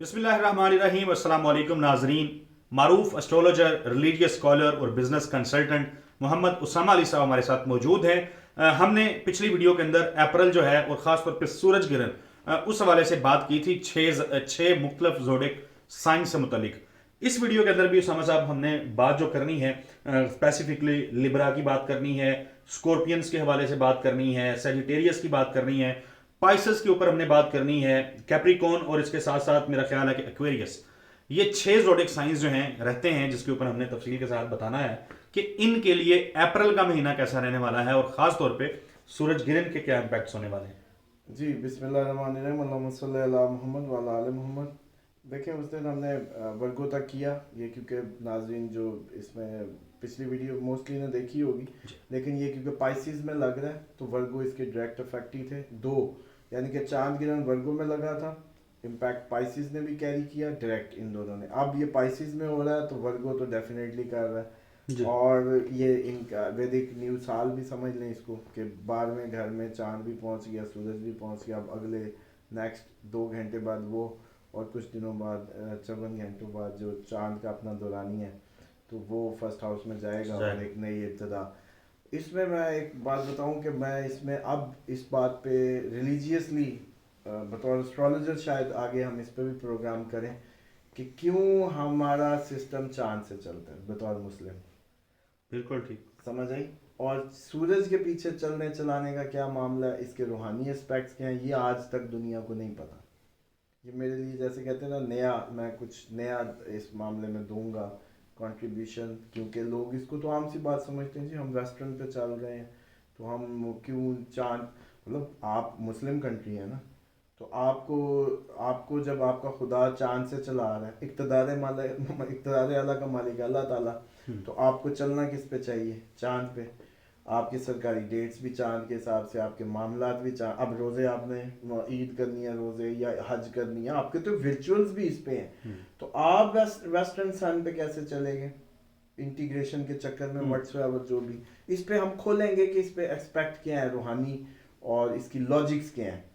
बिस्मिल्लाहिर्रहमानिर्रहीम। अस्सलाम वालेकुम नाजरीन। मारूफ एस्ट्रोलॉजर, रिलीजियस स्कॉलर और बिजनेस कंसल्टेंट मोहम्मद उसामा अली साहब हमारे साथ मौजूद हैं। हमने पिछली वीडियो के अंदर अप्रैल जो है और ख़ास तौर पे सूरज ग्रहण उस हवाले से बात की थी छः मुख्तलिफ ज़ोडिक साइन से मुतलिक। इस वीडियो के अंदर भी उसामा साहब हमने बात जो करनी है स्पेसिफिकली लिब्रा की बात करनी है, स्कॉर्पियंस के हवाले से बात करनी है, सेजिटेरियस की बात करनी है, पाइसेस के ऊपर हमने बात करनी है, कैप्रिकॉन और इसके साथ साथ मेरा ख्याल है कि एक्वेरियस। ये 6 जोडिक साइंस जो हैं रहते हैं जिसके ऊपर हमने तफसील के साथ बताना है कि इनके लिए अप्रैल का महीना कैसा रहने वाला है और ख़ास तौर पे सूरज ग्रहण के क्या इम्पैक्ट्स होने वाले हैं। जी बिस्मिल्लाहिर्रहमानिर्रहीम, अल्लाहुम्मा सल्ली अला मोहम्मद व अला आले मोहम्मद। देखें, उस दिन हमने वर्गो तक किया ये, क्योंकि नाजरीन जो इसमें पिछली वीडियो मोस्टली ने देखी होगी, लेकिन ये क्योंकि पाइसिस में लग रहा है तो वर्गो इसके डायरेक्ट इफेक्ट ही थे। दो यानी कि चांद ग्रहण वर्गो में लगा था, इम्पैक्ट पाइसिस ने भी कैरी किया डायरेक्ट इन दोनों ने। अब ये पाइसिस में हो रहा है तो वर्गो तो डेफिनेटली कर रहा है। और ये इनका वैदिक न्यू साल भी समझ लें इसको कि 12वें घर में चांद भी पहुंच गया, सूरज भी पहुंच गया। अब अगले नेक्स्ट 2 घंटे बाद वो, और कुछ दिनों बाद 54 घंटों बाद जो चांद का अपना दौरानी है तो वो फर्स्ट हाउस में जाएगा और एक नई इब्तदा। इसमें मैं एक बात बताऊं कि मैं इसमें अब इस बात पे रिलीजियसली बतौर एस्ट्रोलॉजर शायद आगे हम इस पे भी प्रोग्राम करें कि क्यों हमारा सिस्टम चांद से चलता है बतौर मुस्लिम। बिल्कुल ठीक समझ आई। और सूरज के पीछे चलने चलाने का क्या मामला है, इसके रूहानी एस्पेक्ट्स क्या हैं, ये आज तक दुनिया को नहीं पता। ये मेरे लिए जैसे कहते हैं ना, नया, मैं कुछ नया इस मामले में दूंगा कंट्रीब्यूशन, क्योंकि लोग इसको तो आम सी बात समझते हैं जी हम वेस्टर्न पे चल रहे हैं तो हम क्यों चांद, मतलब आप मुस्लिम कंट्री है ना, तो आपको जब आपका खुदा चांद से चला आ रहा है, इक़्तिदार आला का मालिक है अल्लाह ताला, तो आपको चलना किस पे चाहिए? चांद पे। आपकी सरकारी डेट्स भी चांद के हिसाब से, आपके मामलात भी चांद। अब रोज़े आपने ईद करनी है, रोज़े या हज करनी है, आपके तो रिचुअल्स भी इस पे हैं। तो आप वेस्टर्न सन पे कैसे चलेंगे इंटीग्रेशन के चक्कर में? व्हाट्सएवर जो भी इस पे हम खोलेंगे कि इस पे एक्सपेक्ट क्या है रूहानी और इसकी लॉजिक्स क्या है।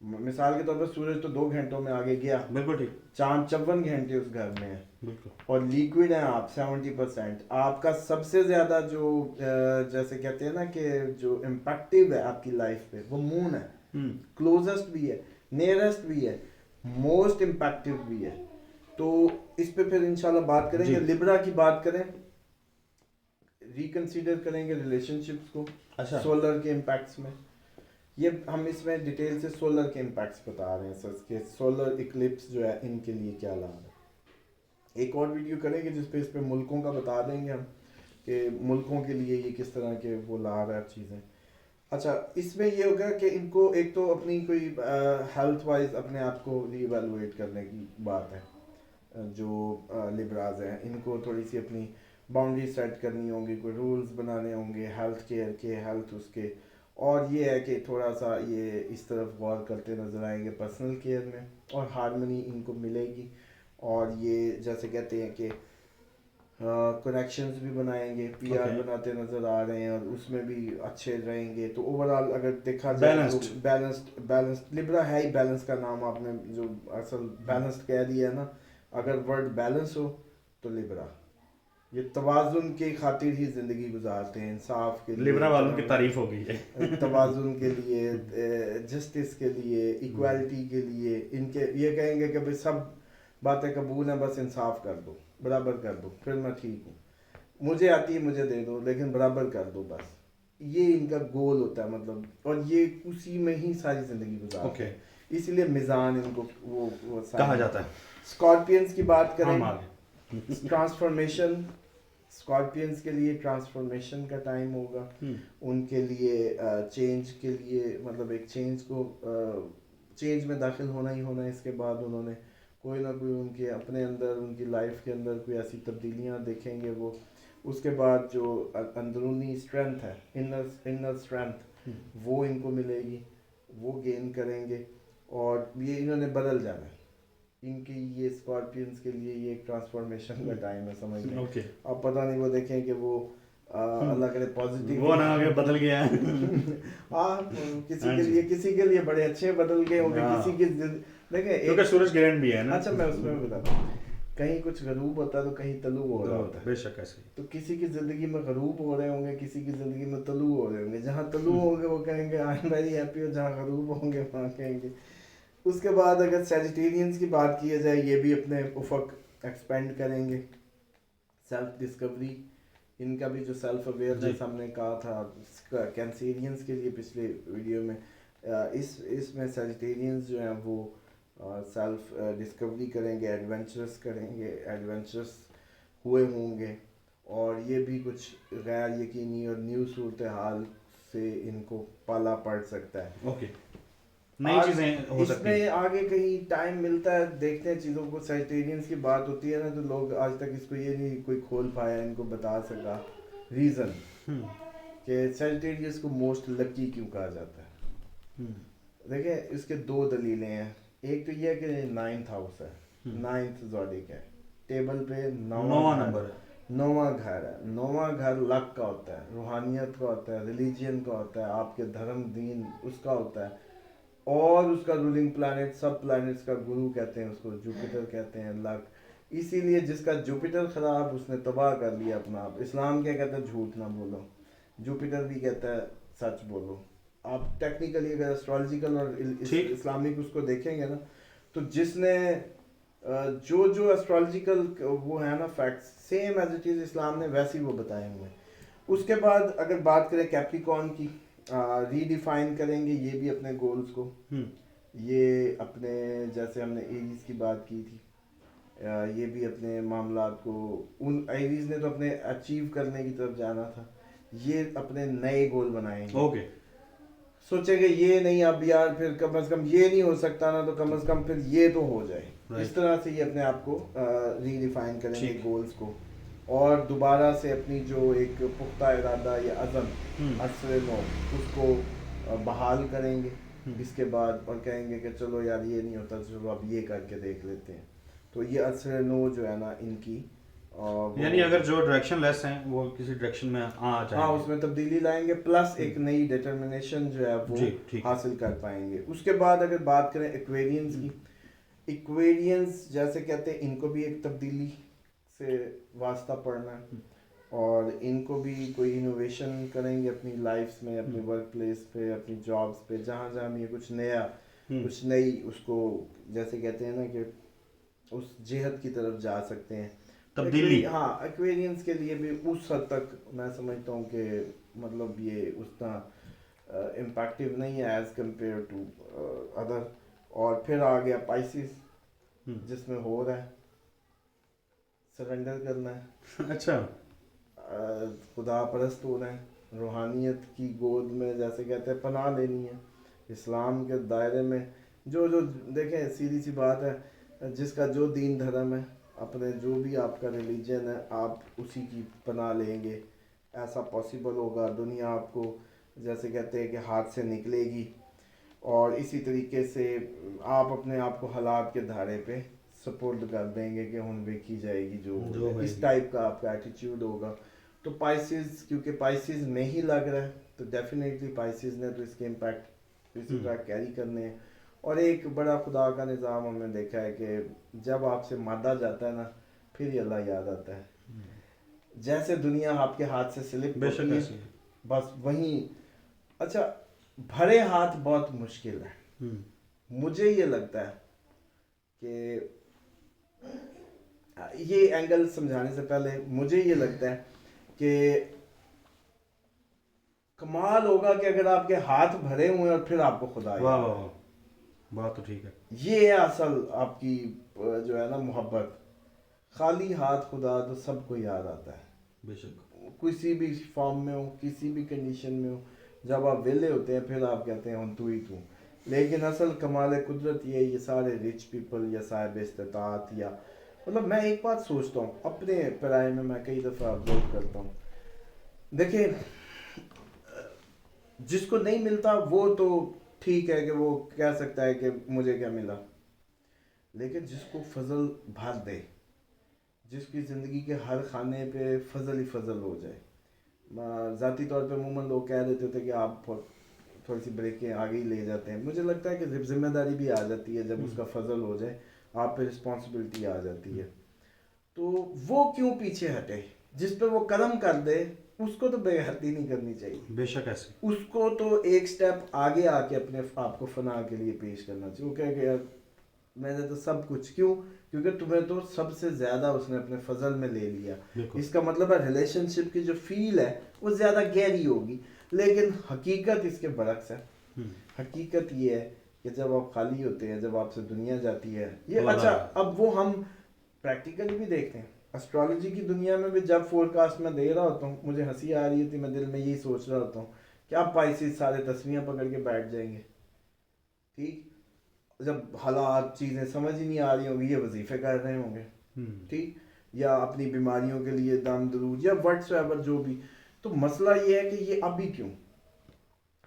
मिसाल के तौर पर सूरज तो 2 घंटों में आगे गया, बिल्कुल ठीक। चांद 54 घंटे उस घर में है बिल्कुल। और लिक्विड है आप 70%। आपका सबसे ज्यादा जो जैसे कहते हैं ना कि जो इम्पैक्टिव है आपकी लाइफ पे वो मून है। क्लोजेस्ट भी है, नियरेस्ट भी है, मोस्ट इम्पैक्टिव भी है। तो इस पे फिर इंशाल्लाह बात करेंगे। लिब्रा की बात करें, रिकंसीडर करेंगे रिलेशनशिप्स को। अच्छा। सोलर के इम्पैक्ट्स में ये हम इसमें डिटेल से सोलर के इम्पैक्ट्स बता रहे हैं सर, कि सोलर इक्लिप्स जो है इनके लिए क्या लाभ है। एक और वीडियो करेंगे जिस पे इस पे मुल्कों का बता देंगे हम कि मुल्कों के लिए ये किस तरह के वो लाभ है चीज़ें। अच्छा, इसमें ये होगा कि इनको एक तो अपनी कोई हेल्थ वाइज अपने आप को रीवैल्यूएट करने की बात है। जो लिब्राज हैं इनको थोड़ी सी अपनी बाउंड्री सेट करनी होंगी, कोई रूल्स बनाने होंगे हेल्थ केयर के, हेल्थ उसके। और ये है कि थोड़ा सा ये इस तरफ गौर करते नजर आएंगे पर्सनल केयर में, और हार्मनी इनको मिलेगी। और ये जैसे कहते हैं कि कनेक्शंस भी बनाएंगे, पीआर बनाते नजर आ रहे हैं और उसमें भी अच्छे रहेंगे। तो ओवरऑल अगर देखा जाए तो बैलेंस्ड लिब्रा है ही। बैलेंस का नाम आपने जो असल बैलेंस्ड कह दिया ना, अगर वर्ड बैलेंस हो तो लिब्रा ये तवाजुन की खातिर ही जिंदगी गुजारते हैं, इंसाफ के लिए, लिब्रा वालों की तारीफ हो गई है तवाजुन के लिए, जस्टिस के लिए, इक्वालिटी के लिए। इनके ये कहेंगे कि भाई सब बातें कबूल हैं, बस इंसाफ कर दो, बराबर कर दो, फिर मैं ठीक हूँ, मुझे आती है मुझे दे दो, लेकिन बराबर कर दो बस। ये इनका गोल होता है, मतलब, और ये उसी में ही सारी जिंदगी गुजारते हैं। इसलिए मिजान इनको वो कहा जाता है। स्कॉर्पियंस की बात करें, ट्रांसफॉर्मेशन, स्कॉर्पियंस के लिए ट्रांसफॉर्मेशन का टाइम होगा। उनके लिए चेंज के लिए, मतलब एक चेंज में दाखिल होना ही होना है। इसके बाद उन्होंने कोई ना कोई उनके अपने अंदर, उनकी लाइफ के अंदर कोई ऐसी तब्दीलियां देखेंगे वो। उसके बाद जो अंदरूनी स्ट्रेंथ है, इनर स्ट्रेंथ, वो इनको मिलेगी, वो गेन करेंगे और ये इन्होंने बदल जाना है। इनकी ये स्कॉर्पियंस के लिए ये एक ट्रांसफॉर्मेशन का टाइम है, समझ लें। अब पता नहीं वो देखें कि वो अल्लाह करे पॉजिटिव वो ना आगे बदल गया है हाँ, किसी के लिए बड़े अच्छे बदल गए होंगे, किसी के देखिए क्योंकि सूरज ग्रहण भी है ना। अच्छा मैं उसमें बताता हूँ, कहीं कुछ गरूब होता है तो कहीं तलूब हो रहा होता है। बेशक ऐसे ही। तो किसी की ज़िंदगी में गरूब हो रहे होंगे, किसी की ज़िंदगी में तलू हो रहे होंगे। जहाँ तलू होंगे वो कहेंगे आई एम वेरी हैप्पी, और जहाँ गरूब होंगे वहाँ कहेंगे। उसके बाद अगर सैजिटेरियंस की बात की जाए, ये भी अपने उफक एक्सपेंड करेंगे, सेल्फ डिस्कवरी, इनका भी जो सेल्फ अवेयरनेस हमने कहा था कैंसेरियंस के लिए पिछले वीडियो में, इसमें सैजिटेरियंस जो हैं वो सेल्फ डिस्कवरी करेंगे, एडवेंचरस हुए होंगे, और ये भी कुछ गैर यकीनी और न्यू सूरत हाल से इनको पाला पड़ सकता है। ओके, नई चीजें हो सकती हैं। इसमें आगे कहीं टाइम मिलता है, देखते हैं चीज़ों को। सैजिटेरियंस की बात होती है ना, तो लोग आज तक इसको ये नहीं कोई खोल पाया, इनको बता सका रीज़न कि सैजिटेरियंस को मोस्ट लकी क्यों कहा जाता है। देखिए इसके दो दलीलें हैं। एक तो ये है कि 9th हाउस है, 9th ज़ोडिक है, टेबल पे 9वां नंबर है, 9वां घर है। 9वां घर लक का होता है, रूहानियत का होता है, रिलीजियन का होता है, आपके धर्म दीन उसका होता है, और उसका रूलिंग प्लैनेट, सब प्लैनेट्स का गुरु कहते हैं उसको, जुपिटर कहते हैं, लक। इसीलिए जिसका जुपिटर खराब उसने तबाह कर लिया अपना आप। इस्लाम क्या कहता है, झूठ ना बोलो। जुपिटर भी कहता है सच बोलो। आप टेक्निकली अगर एस्ट्रोलॉजिकल और इस्लामिक उसको देखेंगे ना, तो जिसने जो जो एस्ट्रोलॉजिकल वो है ना facts, same as it is Islam ने वैसे ही वो बताए हुए हैं। उसके बाद अगर बात करें कैप्रिकॉर्न की, रीडिफाइन करेंगे ये भी अपने गोल्स को। ये अपने, जैसे हमने एरीज की बात की थी, ये भी अपने मामलात को, उन एरीज ने तो अपने अचीव करने की तरफ जाना था, ये अपने नए गोल बनाएंगे। ओके, सोचेंगे ये नहीं अब यार, फिर कम से कम ये नहीं हो सकता ना, तो कम से कम फिर ये तो हो जाए। इस तरह से ये अपने आप को रीडिफाइन करेंगे गोल्स को, और दोबारा से अपनी जो एक पुख्ता इरादा या अज़म असर नो उसको बहाल करेंगे इसके बाद, और कहेंगे कि चलो यार ये नहीं होता, चलो अब ये करके देख लेते हैं। तो ये असर नो जो है ना इनकी, यानी अगर जो डायरेक्शन लेस हैं वो किसी डायरेक्शन में आ जाएंगे, हाँ उसमें तब्दीली लाएंगे, प्लस एक नई डिटर्मिनेशन जो है वो हासिल कर पाएंगे। उसके बाद अगर बात करें एक्वेरियंस की, एक्वेरियंस जैसे कहते हैं इनको भी एक तब्दीली से वास्ता पड़ना है, और इनको भी कोई इनोवेशन करेंगे अपनी लाइफ्स में, अपनी वर्क प्लेस पे, अपनी जॉब्स पे, जहाँ जहाँ भी कुछ नया कुछ नई उसको, जैसे कहते हैं ना कि उस जिहत की तरफ जा सकते हैं, तब्दीली। हाँ एक्वेरियंस के लिए भी उस हद तक मैं समझता हूँ कि मतलब ये उतना इम्पैक्टिव नहीं है एज कम्पेयर टू अदर। और फिर आ गया पाइसिस, जिसमें हो रहा है सरेंडर करना है अच्छा, खुदा परस्त होना है, रूहानियत की गोद में जैसे कहते हैं पनाह लेनी है, इस्लाम के दायरे में जो जो देखें सीधी सी बात है, जिसका जो दीन धर्म है, अपने जो भी आपका रिलीजन है, आप उसी की पनाह लेंगे, ऐसा पॉसिबल होगा। दुनिया आपको जैसे कहते हैं कि हाथ से निकलेगी, और इसी तरीके से आप अपने आप को हालात के धारे पे सपोर्ट कर देंगे कि हम देखी जाएगी जो इस टाइप का आपका एटीट्यूड होगा। तो पाइसिस, क्योंकि पाइसिस में ही लग रहा है, तो डेफिनेटली पाइसिस ने तो इसके इम्पैक्ट इसी तरह कैरी करने हैं। और एक बड़ा खुदा का निज़ाम हमने देखा है कि जब आपसे मादा जाता है ना, फिर ही अल्लाह याद आता है। जैसे दुनिया आपके हाथ से स्लिप होती है, बस वहीं। अच्छा, भरे हाथ बहुत मुश्किल है। मुझे ये लगता है कि ये एंगल समझाने से पहले मुझे ये लगता है कि कमाल होगा कि अगर आपके हाथ भरे हुए और फिर आपको खुदा याद वाह वाह, बात तो ठीक है। ये है असल आपकी जो है ना मोहब्बत। खाली हाथ खुदा तो सबको याद आता है, बेशक किसी भी फॉर्म में हो, किसी भी कंडीशन में हो। जब आप वेले होते हैं फिर आप कहते हैं हम तू ही तू। लेकिन असल कमाल कुदरत ये सारे रिच पीपल या साहिब इस्तात, या मतलब मैं एक बात सोचता हूँ अपने पराये में, मैं कई दफ़ा ऑब्जर्व करता हूँ। देखिए जिसको नहीं मिलता वो तो ठीक है कि वो कह सकता है कि मुझे क्या मिला, लेकिन जिसको फजल भर दे, जिसकी ज़िंदगी के हर खाने पे फजल ही फजल हो जाए। ज़ाती तौर पे अमूमन लोग कह देते थे कि आप تھوڑی سی بریکیں آگے ہی لے جاتے ہیں. مجھے لگتا ہے کہ ذمہ داری بھی آ جاتی ہے جب اس کا فضل ہو جائے, آپ پہ رسپانسبلٹی آ جاتی ہے. تو وہ کیوں پیچھے ہٹے؟ جس پہ وہ قدم کر دے اس کو تو بے حدی نہیں کرنی چاہیے. بے شک ایسے اس کو تو ایک سٹیپ آگے آ کے اپنے آپ کو فنا کے لیے پیش کرنا چاہیے. وہ کہے کہ یار میں نے تو سب کچھ, کیوں؟ کیونکہ تمہیں تو سب سے زیادہ اس نے اپنے فضل میں لے لیا. اس کا مطلب ہے ریلیشن شپ کی جو فیل ہے وہ زیادہ گہری ہوگی. لیکن حقیقت اس کے برعکس ہے. حقیقت یہ ہے کہ جب آپ خالی ہوتے ہیں, جب آپ سے دنیا جاتی ہے یہ اچھا, اب وہ ہم پریکٹیکلی بھی دیکھتے ہیں. اسٹرالوجی کی دنیا میں بھی جب فور کاسٹ میں دے رہا ہوتا ہوں, مجھے ہنسی آ رہی تھی, میں دل میں یہی سوچ رہا ہوتا ہوں کہ آپ پائسیز سارے تصویریں پکڑ کے بیٹھ جائیں گے. ٹھیک, جب حالات چیزیں سمجھ ہی نہیں آ رہی ہوں گی, یہ وظیفے کر رہے ہوں گے. ٹھیک, یا اپنی بیماریوں کے لیے دم درود یا وٹس ایور جو بھی. تو مسئلہ یہ ہے کہ یہ ابھی کیوں,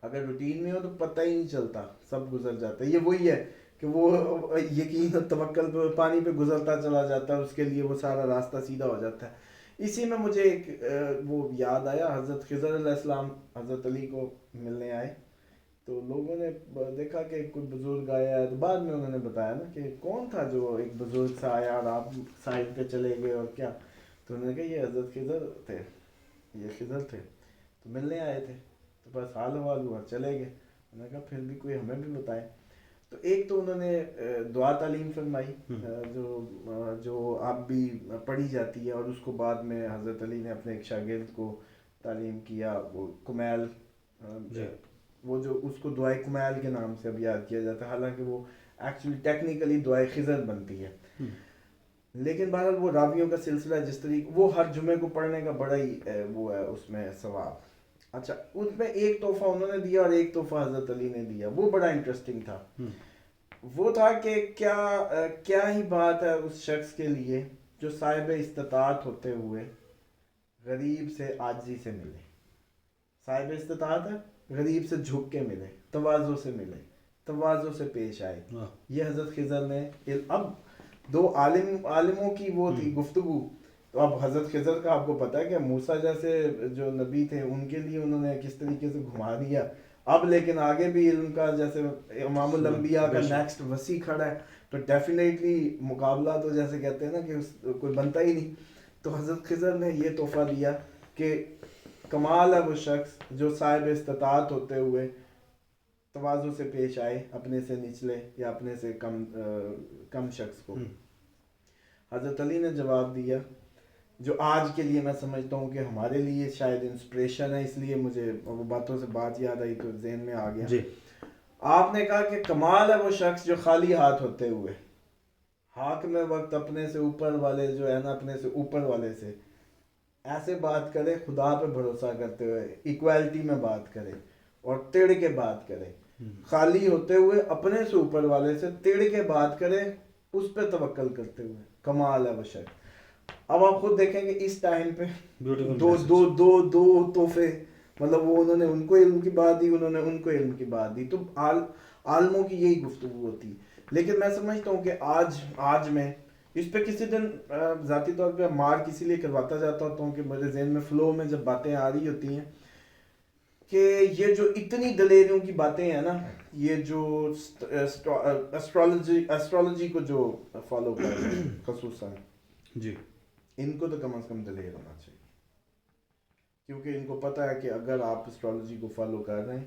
اگر روٹین میں ہو تو پتہ ہی نہیں چلتا, سب گزر جاتا ہے. یہ وہی ہے کہ وہ یقین اور توکل پہ پانی پہ گزرتا چلا جاتا ہے, اس کے لیے وہ سارا راستہ سیدھا ہو جاتا ہے. اسی میں مجھے ایک وہ یاد آیا, حضرت خضر علیہ السلام حضرت علی کو ملنے آئے, تو لوگوں نے دیکھا کہ کوئی بزرگ آیا ہے, تو بعد میں انہوں نے بتایا نا کہ کون تھا جو ایک بزرگ سا آیا اور آپ سائڈ پہ چلے گئے اور کیا. تو انہوں نے کہا یہ حضرت خضر تھے, یہ خضر تھے, تو ملنے آئے تھے, تو بس حال حوال ہوا چلے گئے. انہوں نے کہا پھر بھی کوئی ہمیں بھی بتائے. تو ایک تو انہوں نے دعا تعلیم فرمائی جو اب بھی پڑھی جاتی ہے, اور اس کو بعد میں حضرت علی نے اپنے ایک شاگرد کو تعلیم کیا, وہ کمیل, وہ جو اس کو دعائے کمیل کے نام سے اب یاد کیا جاتا ہے, حالانکہ وہ ایکچولی ٹیکنیکلی دعائے خضر بنتی ہے. لیکن بہرحال وہ راویوں کا سلسلہ جس طریقے, وہ ہر جمعے کو پڑھنے کا بڑا ہی وہ ہے اس میں ثواب. اچھا, اس میں ایک تحفہ انہوں نے دیا اور ایک تحفہ حضرت علی نے دیا, وہ بڑا انٹرسٹنگ تھا. وہ تھا کہ کیا ہی بات ہے اس شخص کے لیے جو صاحب استطاعت ہوتے ہوئے غریب سے عاجزی سے ملے. صاحب استطاعت ہے, غریب سے جھک کے ملے, تواضع سے ملے, تواضع سے پیش آئے. یہ حضرت خضر نے, اب دو عالموں کی وہ تھی گفتگو, تو اب حضرت خضر کا آپ کو پتا ہے کہ موسیٰ جیسے جو نبی تھے ان کے لیے انہوں نے کس طریقے سے گھما دیا. اب لیکن آگے بھی علم کا جیسے امام الانبیاء کا نیکسٹ وسیع کھڑا ہے, تو ڈیفینیٹلی مقابلہ تو جیسے کہتے ہیں نا کہ کوئی بنتا ہی نہیں. تو حضرت خضر نے یہ تحفہ دیا کہ کمال ہے وہ شخص جو صاحب استطاعت ہوتے ہوئے تواضع سے پیش آئے اپنے سے نچلے یا اپنے سے کم شخص کو. حضرت علی نے جواب دیا جو آج کے لیے میں سمجھتا ہوں کہ ہمارے لیے شاید انسپریشن ہے, اس لیے مجھے وہ باتوں سے بات یاد آئی تو ذہن میں آ گیا. آپ نے کہا کہ کمال ہے وہ شخص جو خالی ہاتھ ہوتے ہوئے حاک میں وقت اپنے سے اوپر والے جو ہے نا, اپنے سے اوپر والے سے ایسے بات کرے, خدا پہ بھروسہ کرتے ہوئے ایکویلٹی میں بات کرے اور تڑ کے بات کرے. خالی ہوتے ہوئے اپنے سے اوپر والے سے تڑ کے بات کرے, اس پہ توکل کرتے ہوئے, کمال ہے وہ شخص. اب آپ خود دیکھیں گے اس ٹائم پہ دو تحفے, مطلب وہ انہوں نے ان کو علم کی بات دی, انہوں نے ان کو علم کی بات دی. تو عالموں کی یہی گفتگو ہوتی. لیکن میں سمجھتا ہوں کہ آج میں اس پہ کسی دن ذاتی طور پہ مار کسی لیے کرواتا جاتا ہوتا ہوں کہ میرے ذہن میں فلو میں جب باتیں آ رہی ہوتی ہیں کہ یہ جو اتنی دلیریوں کی باتیں ہیں نا, یہ جو اسٹرالوجی کو جو فالو کر رہے ہیں خصوصاً, جی, ان کو تو کم از کم دلیر ہونا چاہیے, کیونکہ ان کو پتہ ہے کہ اگر آپ اسٹرالوجی کو فالو کر رہے ہیں,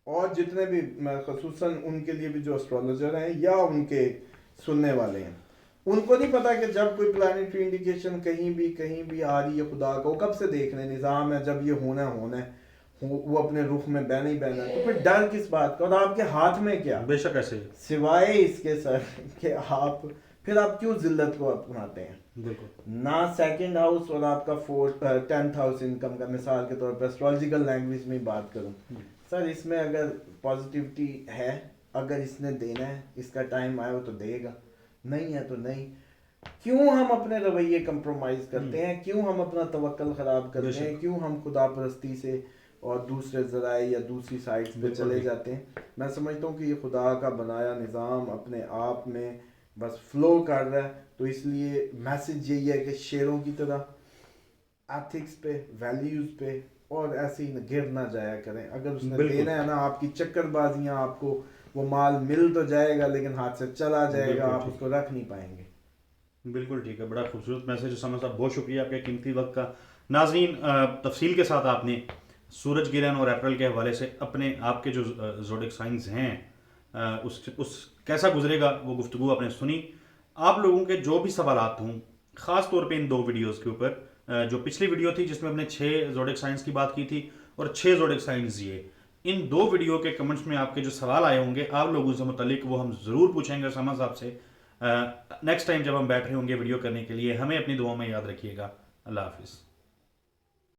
اور جتنے بھی خصوصاً ان کے لیے بھی جو اسٹرالوجر ہیں یا ان کے سننے والے ہیں, ان کو نہیں پتا کہ جب کوئی پلانیٹری انڈیکیشن کہیں بھی آ رہی ہے خدا کا, وہ کب سے دیکھ رہے ہیں نظام ہے, جب یہ ہونا ہے وہ اپنے رخ میں بہنا ہی بہنا ہے, تو پھر ڈر کس بات کا, اور آپ کے ہاتھ میں کیا, بے شک ایسے سوائے اس کے سر کہ آپ کیوں ذلت کو اپناتے ہیں. نہ سیکنڈ ہاؤس اور آپ کا 10th ہاؤس انکم کا, مثال کے طور پر اسٹرالوجیکل لینگویج میں بات کروں سر, اس میں اگر پازیٹیوٹی ہے, اگر اس نے دینا ہے, اس کا ٹائم آیا ہو تو دے گا, نہیں ہے تو نہیں. کیوں ہم اپنے رویے کمپرومائز کرتے ہیں, کیوں ہم اپنا توکل خراب کرتے ہیں, کیوں ہم خدا پرستی سے اور دوسرے ذرائع یا دوسری سائٹس پہ چلے جاتے ہیں. میں سمجھتا ہوں کہ یہ خدا کا بنایا نظام اپنے آپ میں بس فلو کر رہا ہے, تو اس لیے میسج یہی ہے کہ شیروں کی طرح ایتھکس پہ, ویلیوز پہ, اور ایسے ہی گر نہ جایا کریں. اگر اس نے بالکل. دینا ہے نا آپ کی چکر بازیاں, آپ کو وہ مال مل تو جائے گا لیکن ہاتھ سے چلا جائے گا, آپ اس کو رکھ نہیں پائیں گے. بالکل ٹھیک ہے, بڑا خوبصورت میسج اسامہ صاحب, بہت شکریہ آپ کے قیمتی وقت کا. ناظرین, تفصیل کے ساتھ آپ نے سورج گرہن اور اپریل کے حوالے سے اپنے آپ کے جو زوڈک سائنز ہیں اس کیسا گزرے گا وہ گفتگو آپ نے سنی. آپ لوگوں کے جو بھی سوالات ہوں, خاص طور پہ ان 2 ویڈیوز کے اوپر, جو پچھلی ویڈیو تھی جس میں ہم نے 6 زوڈک سائنز کی بات کی تھی اور 6 زوڈک سائنز یہ, ان 2 ویڈیو کے کمنٹس میں آپ کے جو سوال آئے ہوں گے آپ لوگوں سے متعلق وہ ہم ضرور پوچھیں گے اسامہ صاحب سے. نیکسٹ ٹائم جب ہم بیٹھ رہے ہوں گے ویڈیو کرنے کے لیے, ہمیں اپنی دعاؤں میں یاد رکھیے گا. اللہ حافظ.